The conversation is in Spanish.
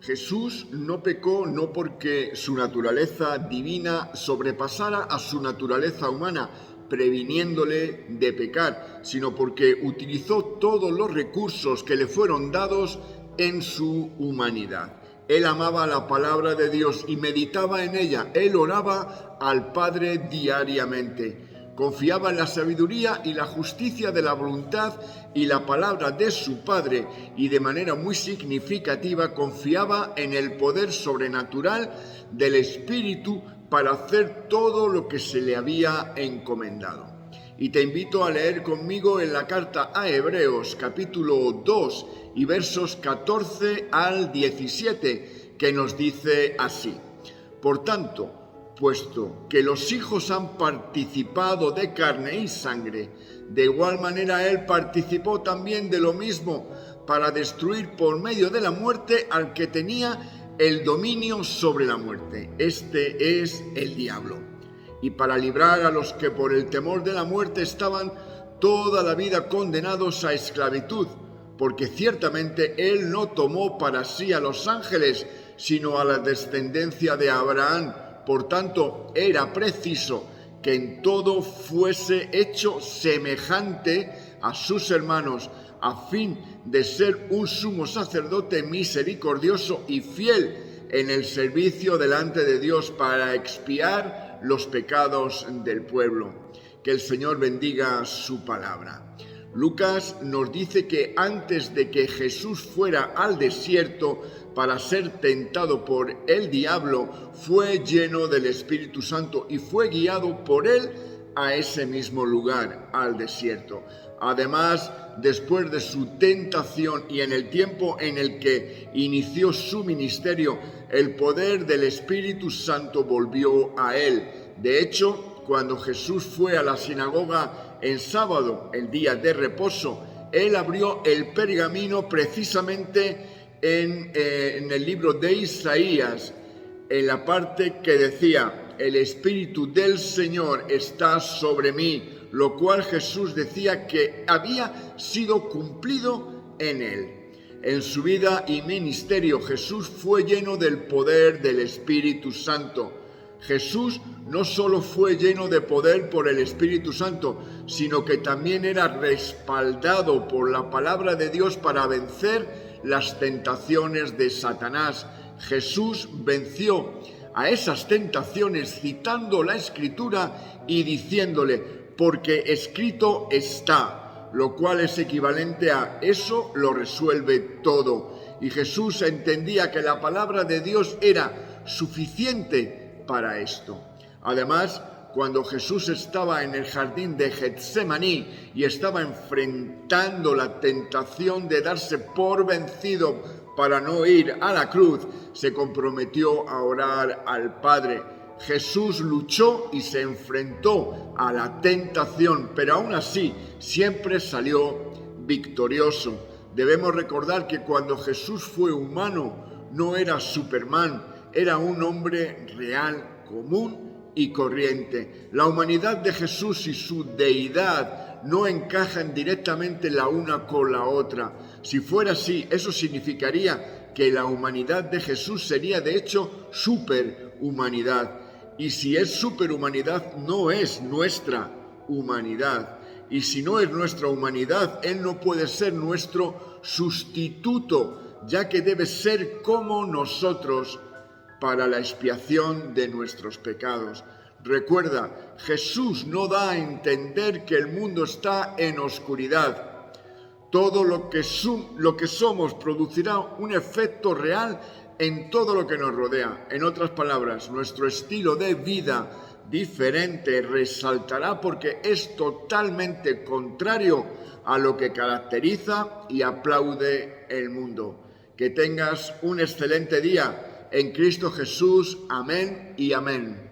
Jesús no pecó no porque su naturaleza divina sobrepasara a su naturaleza humana, previniéndole de pecar, sino porque utilizó todos los recursos que le fueron dados en su humanidad. Él amaba la palabra de Dios y meditaba en ella. Él oraba al Padre diariamente. Confiaba en la sabiduría y la justicia de la voluntad y la palabra de su Padre, y de manera muy significativa confiaba en el poder sobrenatural del Espíritu para hacer todo lo que se le había encomendado. Y te invito a leer conmigo en la carta a Hebreos, capítulo 2 y versos 14 al 17, que nos dice así: Por tanto, puesto que los hijos han participado de carne y sangre, de igual manera él participó también de lo mismo, para destruir por medio de la muerte al que tenía el dominio sobre la muerte. Este es el diablo. Y para librar a los que por el temor de la muerte estaban toda la vida condenados a esclavitud, porque ciertamente él no tomó para sí a los ángeles, sino a la descendencia de Abraham. Por tanto, era preciso que en todo fuese hecho semejante a sus hermanos, a fin de ser un sumo sacerdote misericordioso y fiel en el servicio delante de Dios para expiar los pecados del pueblo. Que el Señor bendiga su palabra. Lucas nos dice que antes de que Jesús fuera al desierto para ser tentado por el diablo, fue lleno del Espíritu Santo y fue guiado por él a ese mismo lugar, al desierto. Además, después de su tentación y en el tiempo en el que inició su ministerio, el poder del Espíritu Santo volvió a él. De hecho, cuando Jesús fue a la sinagoga en sábado, el día de reposo, él abrió el pergamino precisamente en el libro de Isaías, en la parte que decía: el Espíritu del Señor está sobre mí, lo cual Jesús decía que había sido cumplido en él. En su vida y ministerio, Jesús fue lleno del poder del Espíritu Santo. Jesús no solo fue lleno de poder por el Espíritu Santo, sino que también era respaldado por la palabra de Dios para vencer las tentaciones de Satanás. Jesús venció a esas tentaciones citando la Escritura y diciéndole: porque escrito está, lo cual es equivalente a eso lo resuelve todo. Y Jesús entendía que la palabra de Dios era suficiente para esto. Además, cuando Jesús estaba en el jardín de Getsemaní y estaba enfrentando la tentación de darse por vencido para no ir a la cruz, se comprometió a orar al Padre. Jesús luchó y se enfrentó a la tentación, pero aún así siempre salió victorioso. Debemos recordar que cuando Jesús fue humano, no era Superman, era un hombre real, común y corriente. La humanidad de Jesús y su deidad no encajan directamente la una con la otra. Si fuera así, eso significaría que la humanidad de Jesús sería de hecho superhumanidad. Y si es superhumanidad, no es nuestra humanidad. Y si no es nuestra humanidad, Él no puede ser nuestro sustituto, ya que debe ser como nosotros para la expiación de nuestros pecados. Recuerda, Jesús no da a entender que el mundo está en oscuridad. Todo lo que somos producirá un efecto real en todo lo que nos rodea. En otras palabras, nuestro estilo de vida diferente resaltará porque es totalmente contrario a lo que caracteriza y aplaude el mundo. Que tengas un excelente día en Cristo Jesús. Amén y amén.